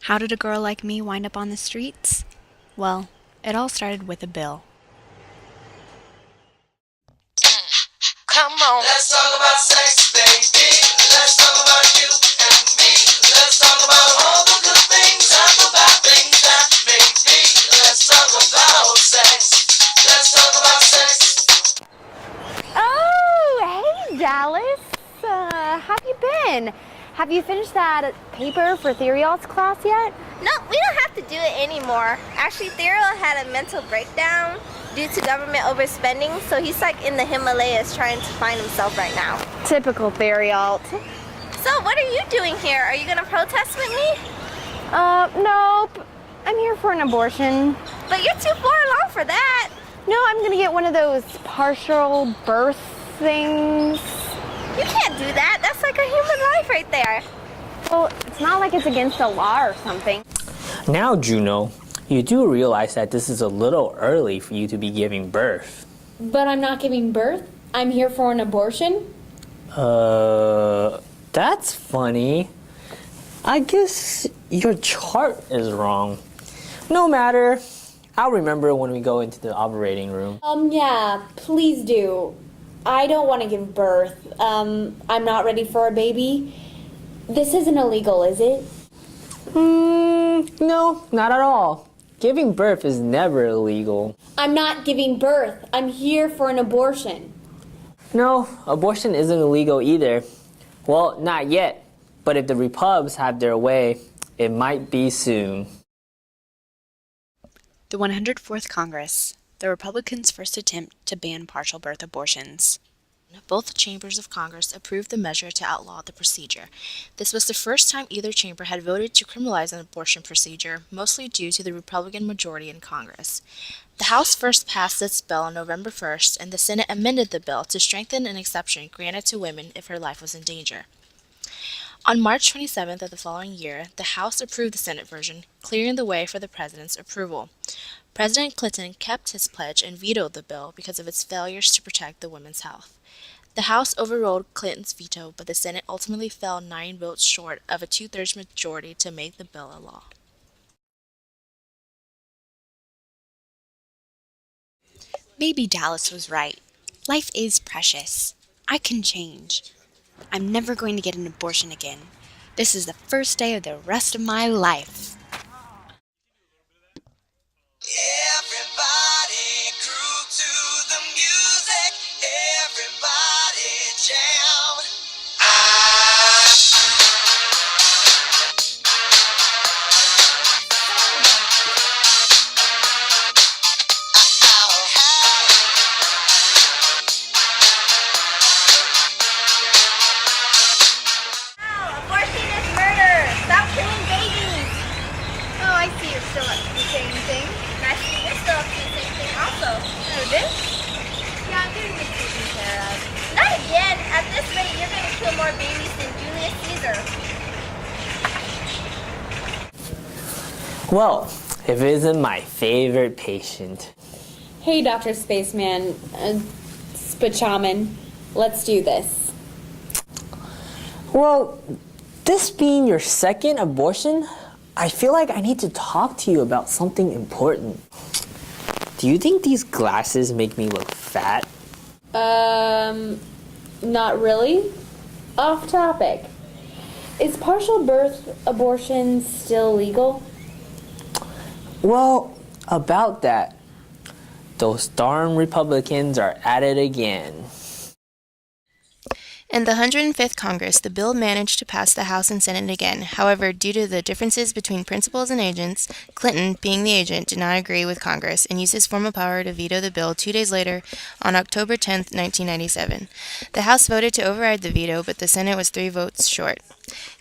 How did a girl like me wind up on the streets? Well, it all started with a bill. Come on. Let's talk about sex, baby. Let's talk about you and me. Let's talk about all the good things and the bad things that make me. Let's talk about sex. Let's talk about sex. Oh, hey, Dallas. How have you been? Have you finished that paper for Theory Arts class yet? No, we don't have to do it anymore. Actually, Theo had a mental breakdown due to government overspending, so he's like in the Himalayas trying to find himself right now. Typical Theory Alt. So what are you doing here? Are you gonna protest with me? Nope. I'm here for an abortion. But you're too far along for that. No, I'm gonna get one of those partial birth things. You can't do that. That's like a human life right there. Well, it's not like it's against the law or something. Now, Juno, you do realize that this is a little early for you to be giving birth. But I'm not giving birth. I'm here for an abortion. That's funny. I guess your chart is wrong. No matter. I'll remember when we go into the operating room. Yeah, please do. I don't want to give birth. I'm not ready for a baby. This isn't illegal, is it? No, not at all. Giving birth is never illegal. I'm not giving birth. I'm here for an abortion. No, abortion isn't illegal either. Well, not yet. But if the Repubs have their way, it might be soon. The 104th Congress, the Republicans' first attempt to ban partial birth abortions. Both chambers of Congress approved the measure to outlaw the procedure. This was the first time either chamber had voted to criminalize an abortion procedure, mostly due to the Republican majority in Congress. The House first passed this bill on November 1st, and the Senate amended the bill to strengthen an exception granted to women if her life was in danger. On March 27th of the following year, the House approved the Senate version, clearing the way for the president's approval. President Clinton kept his pledge and vetoed the bill because of its failures to protect the women's health. The House overrode Clinton's veto, but the Senate ultimately fell 9 votes short of a two-thirds majority to make the bill a law. Maybe Dallas was right. Life is precious. I can change. I'm never going to get an abortion again. This is the first day of the rest of my life. Everybody groove to the music. Everybody jam. Abortion is murder. Stop killing babies. Oh, I see you're still up to the same thing. And I see you're still up to the same thing also. Oh, this? Yeah, I'm getting this taken care of. Not again. At this rate, you're going to kill more babies than Julius Caesar. Well, if it isn't my favorite patient. Hey, Dr. Spaceman, Spachaman, let's do this. Well, this being your second abortion, I feel like I need to talk to you about something important. Do you think these glasses make me look fat? Not really. Off topic. Is partial birth abortion still legal? Well, about that. Those darn Republicans are at it again. In the 105th Congress, the bill managed to pass the House and Senate again. However, due to the differences between principals and agents, Clinton, being the agent, did not agree with Congress and used his formal power to veto the bill 2 days later on October 10, 1997. The House voted to override the veto, but the Senate was 3 votes short.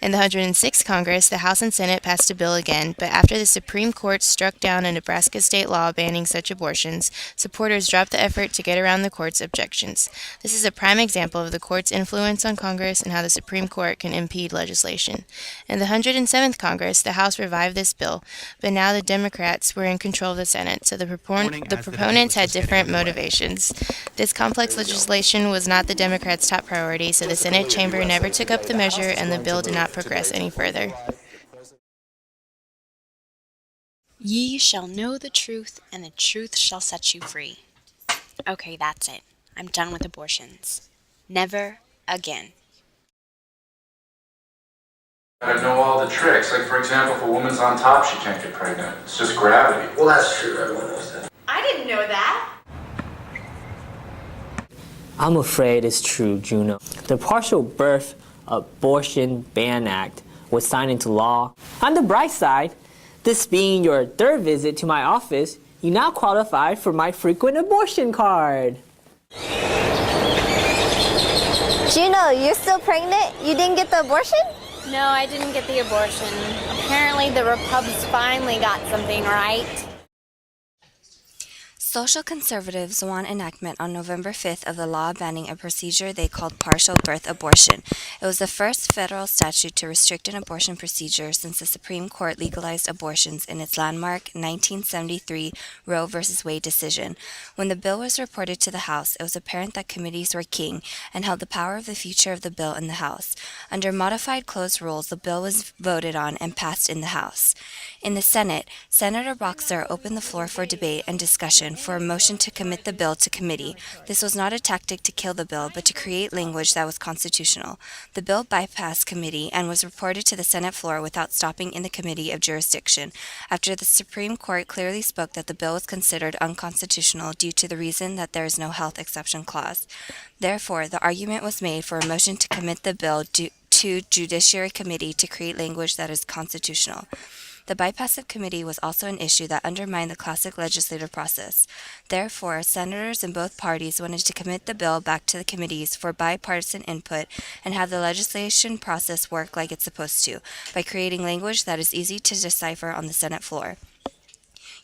In the 106th Congress, the House and Senate passed a bill again, but after the Supreme Court struck down a Nebraska state law banning such abortions, supporters dropped the effort to get around the court's objections. This is a prime example of the court's influence on Congress and how the Supreme Court can impede legislation. In the 107th Congress, the House revived this bill, but now the Democrats were in control of the Senate, so the proponents had different motivations. This complex legislation was not the Democrats' top priority, so the Senate chamber never took up the measure and the bill did not progress any further. Ye shall know the truth, and the truth shall set you free. Okay, that's it. I'm done with abortions. Never again. Gotta know all the tricks. Like, for example, if a woman's on top, she can't get pregnant. It's just gravity. Well, that's true. Everyone knows that. I didn't know that. I'm afraid it's true, Juno. The Partial Birth Abortion Ban Act was signed into law. On the bright side, this being your third visit to my office, you now qualify for my frequent abortion card. Juno, you're still pregnant? You didn't get the abortion? No, I didn't get the abortion. Apparently the Repubs finally got something right. Social conservatives want enactment on November 5th of the law banning a procedure they called partial birth abortion. It was the first federal statute to restrict an abortion procedure since the Supreme Court legalized abortions in its landmark 1973 Roe v. Wade decision. When the bill was reported to the House, it was apparent that committees were king and held the power of the future of the bill in the House. Under modified closed rules, the bill was voted on and passed in the House. In the Senate, Senator Boxer opened the floor for debate and discussion for a motion to commit the bill to committee. This was not a tactic to kill the bill, but to create language that was constitutional. The bill bypassed committee and was reported to the Senate floor without stopping in the committee of jurisdiction, after the Supreme Court clearly spoke that the bill was considered unconstitutional due to the reason that there is no health exception clause. Therefore, the argument was made for a motion to commit the bill to Judiciary Committee to create language that is constitutional. The bypass of committee was also an issue that undermined the classic legislative process. Therefore, senators in both parties wanted to commit the bill back to the committees for bipartisan input and have the legislation process work like it's supposed to, by creating language that is easy to decipher on the Senate floor.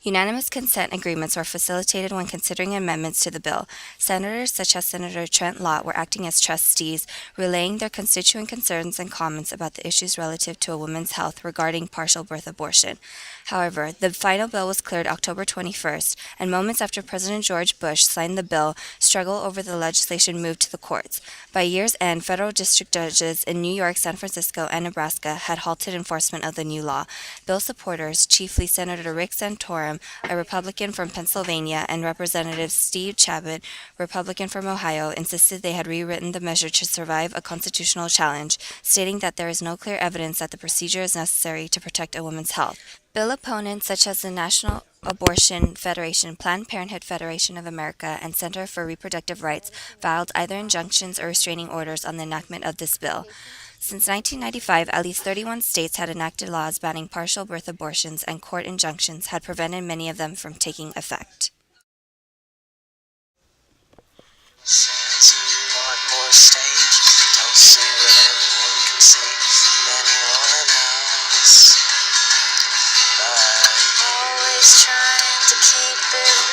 Unanimous consent agreements were facilitated when considering amendments to the bill. Senators such as Senator Trent Lott were acting as trustees, relaying their constituent concerns and comments about the issues relative to a woman's health regarding partial birth abortion. However, the final bill was cleared October 21st, and moments after President George Bush signed the bill, struggle over the legislation moved to the courts. By year's end, federal district judges in New York, San Francisco, and Nebraska had halted enforcement of the new law. Bill supporters, chiefly Senator Rick Santorum, a Republican from Pennsylvania, and Representative Steve Chabot, Republican from Ohio, insisted they had rewritten the measure to survive a constitutional challenge, stating that there is no clear evidence that the procedure is necessary to protect a woman's health. Bill opponents such as the National Abortion Federation, Planned Parenthood Federation of America, and Center for Reproductive Rights filed either injunctions or restraining orders on the enactment of this bill. Since 1995, at least 31 states had enacted laws banning partial birth abortions, and court injunctions had prevented many of them from taking effect. Says you want more steak? Don't say what everyone can say. Anyone else? But always trying to keep it